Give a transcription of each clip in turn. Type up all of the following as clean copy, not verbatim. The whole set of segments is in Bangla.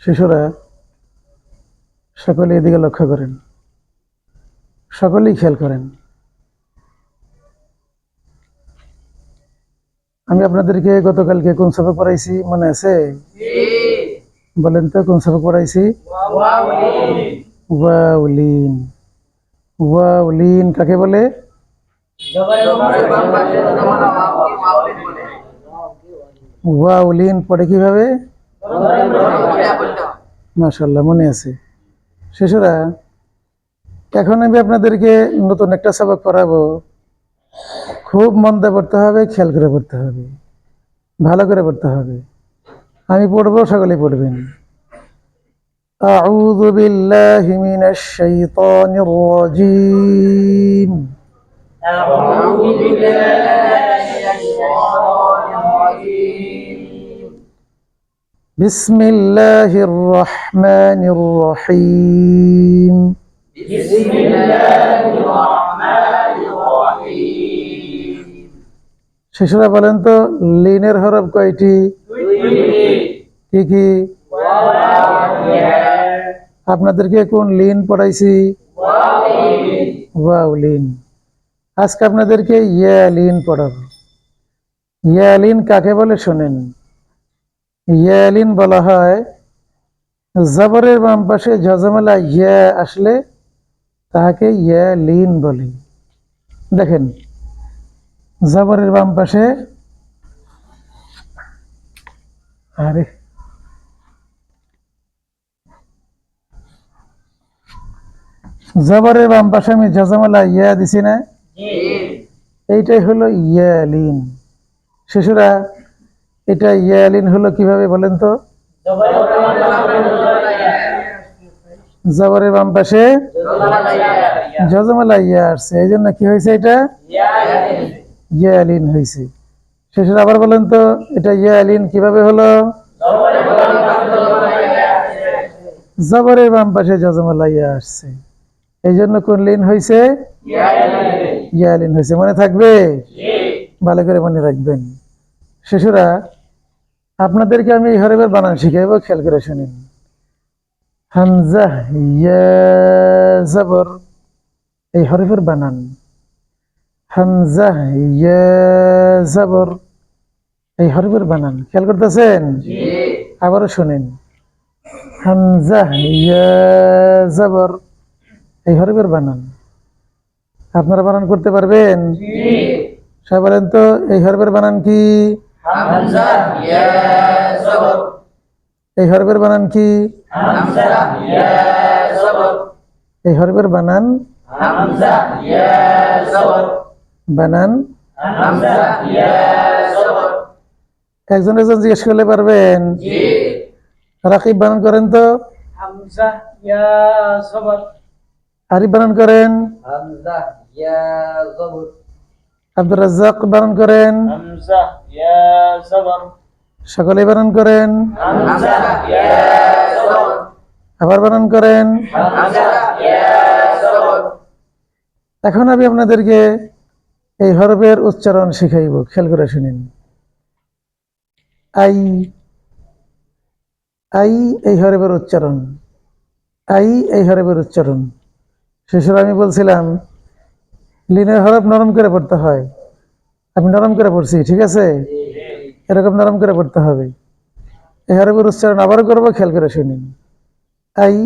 শিশুরা সকলে এদিকে লক্ষ্য করেন, সকলেই খেয়াল করেন। আমি আপনাদেরকে গতকালকে কোন সবক পড়াইছি মনে আছে? বলেন তো কোন সবক পড়াইছি? ওয়াউলিন। ওয়াউলিন কাকে বলে? ওয়াউলিন পড়ে কিভাবে? মাশাআল্লাহ, মনে আছে। শিশুরা, এখন আমি আপনাদেরকে নতুন একটা সবক পড়াবো। খুব মন দিয়ে পড়তে হবে, খেয়াল করে পড়তে হবে, ভালো করে পড়তে হবে। আমি পড়বো, সকলেই পড়বেন। আউযু বিল্লাহি মিনাশ শাইতানির রাজীম। আউযু বিল্লাহি মিনাশ শাইতানির রাজীম। বিসমিল্লাহির রহমানির রহিম। বিসমিল্লাহির রহমানির রহিম। শিশুরা বলেন তো, লিনের হরফ কয়টি? কি কি? আপনাদেরকে কোন লিন পড়াইছি? ওয়াউলিন। আজকে আপনাদেরকে ইয়ালিন পড়াবো। ইয়ালিন কাকে বলে শোনেন। ইয়ালিন বলা হয় জবরের বাম পাশে জজমালা ইয়া আসলে তাহাকে ইয়ালিন বলে। দেখেন, জবরের বাম পাশে, আরে জবরের বাম পাশে আমি জজমালা ইয়া দিছি না? এইটাই হলো ইয়ালিন। শিশুরা, এটা ইয়ালিন হলো কিভাবে বলেন তো? জবরের বাম পাশে জজমালা ইয়া আসছে, এই জন্য কি হয়েছে? এটা ইয়ালিন হয়েছে। শিশুরা আবার বলেন তো, এটা ইয়ালিন কিভাবে হলো? জবরের বাম পাশে জজমালা ইয়া আসছে, এই জন্য কোন লিন হয়েছে? ইয়ালিন হয়েছে। মনে থাকবে? ভালো করে মনে রাখবেন। শিশুরা, আপনাদেরকে আমি এই হরফের বানান শিখাইব, খেয়াল করে শুনেন। হামজা ইয়া জবর, এই হরফের বানান। হামজা ইয়া জবর, এই হরফের বানান খেয়াল করতেছেন? আবারও শুনেন। হামজা ইয়া জবর, এই হরফের বানান। আপনারা বানান করতে পারবেন? সবাই বলেন তো, এই হরফের বানান কি? হামজা ইয়া জবর। এই হরফের বানান কি? হামজা ইয়া জবর। এই হরফের বানান? হামজা ইয়া জবর। বানান? হামজা ইয়া জবর। একজন একজন জিজ্ঞেস করলে পারবেন? রাকিব বানান করেন তো। হামজা ইয়া জবর। আরিফ বানান করেন। হামজা ইয়া জবর। আব্দুর রাজ্জাক বানান করেন। হামজা ইয়া জবর। সকলে বানান করেন। হামজা ইয়া জবর। আবার বানান করেন। হামজা ইয়া জবর। এখন আমি আপনাদেরকে এই হরফের উচ্চারণ শিখাইব, খেয়াল করে শুনেন। আই, আই এই হরফের উচ্চারণ। আই এই হরফের উচ্চারণ। শিশুরা, আমি বলছিলাম লিনের হরফ নরম করে পড়তে হয়। আমি নরম করে পড়ছি, ঠিক আছে? এরকম নরম করে পড়তে হবে। এই হরফের উচ্চারণ আবারও করবো, খেয়াল করে শুনুন। আই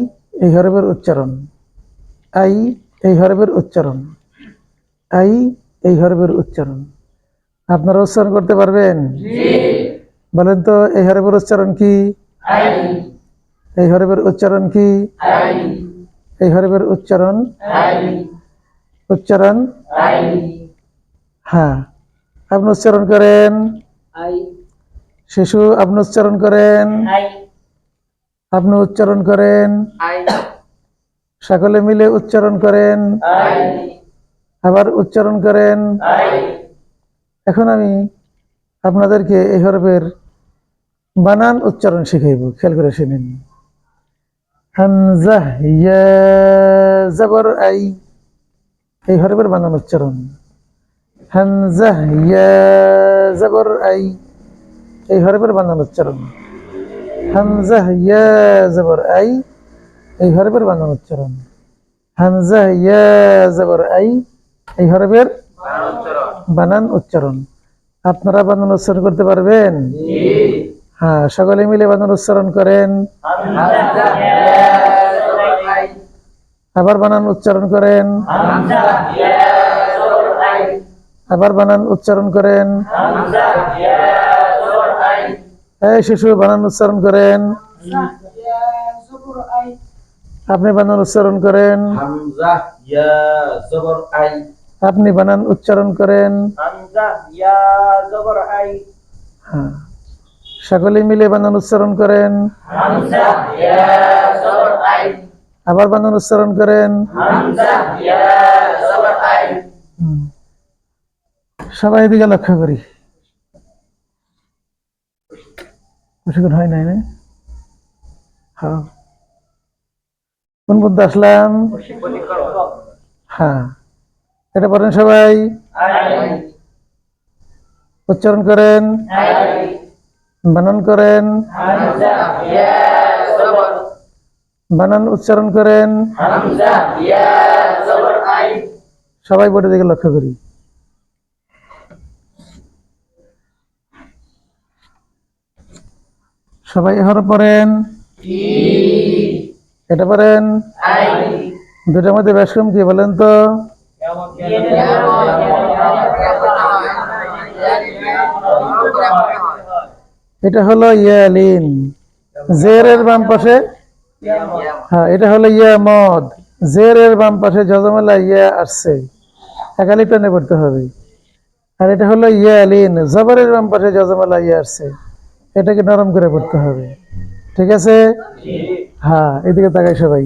এই হরফের উচ্চারণ। আই এই হরফের উচ্চারণ। আই এই হরফের উচ্চারণ। আপনারা উচ্চারণ করতে পারবেন? বলেন তো, এই হরফের উচ্চারণ কি? এই হরফের উচ্চারণ কি? এই হরফের উচ্চারণ? উচ্চারণ? হ্যাঁ, আপনি উচ্চারণ করেন। শিশু, আপনি উচ্চারণ করেন। আপনি উচ্চারণ করেন। সকলে মিলে উচ্চারণ করেন। আবার উচ্চারণ করেন। এখন আমি আপনাদেরকে এই হরফের বানান উচ্চারণ শিখাইব, খেয়াল করে শুনেন। হামজা ইয়া জবর আই, এই হরফের বানান উচ্চারণ। হামজা ইয়া জবর আই, এই হরফের বানান উচ্চারণ। হামজা ইয়া জবর আই, এই হরফের বানান উচ্চারণ। হামজা ইয়া জবর আই, এই হরফের বানান উচ্চারণ। আপনারা বানান উচ্চারণ করতে পারবেন? হ্যাঁ, সকলে মিলে বানান উচ্চারণ করেন। হামজা ইয়া জবর আই আবার বানান উচ্চারণ করেন। হামজা ইয়া জবর আই আবার বানান উচ্চারণ করেন। হামজা ইয়া জবর আই এই শিশু বানান উচ্চারণ করেন। ইয়া জবর আই আপনি বানান উচ্চারণ করেন। হামজা ইয়া জবর আই আপনি বানান উচ্চারণ করেন। হামজা ইয়া জবর আই হ্যাঁ, সকলে মিলে বানান উচ্চারণ করেন। হামজা ইয়া জবর আই আবার বানান উচ্চারণ করেন। হামজা ইয়া জবর আই হুম। সবাই এদিকে লক্ষ্য করি। বেশিক্ষণ হয় নাই না? হ্যাঁ, কোন পর্যন্ত আসলাম? হ্যাঁ, এটা পড়েন সবাই, আই উচ্চারণ করেন, আই বানান করেন, হামজা ইয়া জবর বানান উচ্চারণ করেন। হামজা ইয়া জবর আই সবাই বোর্ডের দিকে লক্ষ্য করি। সবাই হরফ পড়েন। এটা পড়েন। আই দুটার মধ্যে ব্যাসকম কি বলেন তো? এটা হলো ইয়ালিন, জেরের বাম পাশে। হ্যাঁ, এটা হলো ইয়া মদ, জেরের বাম পাশে জজমালা ইয়া আসছে, একালি টানে পড়তে হবে। আর এটা হলো ইয়ালিন, জবরের বাম পাশে জজমালা ইয়া আসছে, এটাকে নরম করে পড়তে হবে। ঠিক আছে? হ্যাঁ, এদিকে তাকাই সবাই।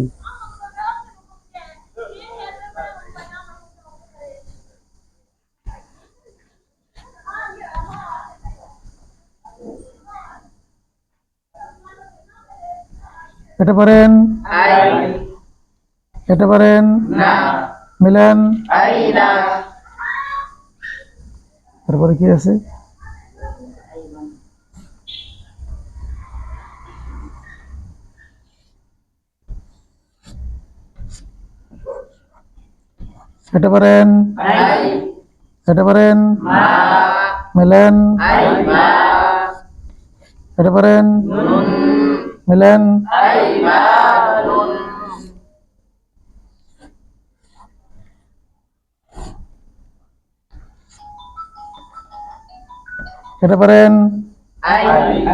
এটা পড়েন, আই এটা পড়েন, না মিলান। আই না তারপরে কি আছে? এটা পড়েন, আই এটা পড়েন, মা মিলান। আই মা এটা পড়েন, নুন মিলান। আই মা নুন এটা পড়েন, আই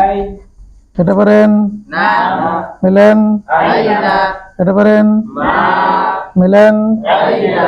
আই এটা পড়েন, না মিলান। আই না এটা পড়েন, মা মিলান। আই না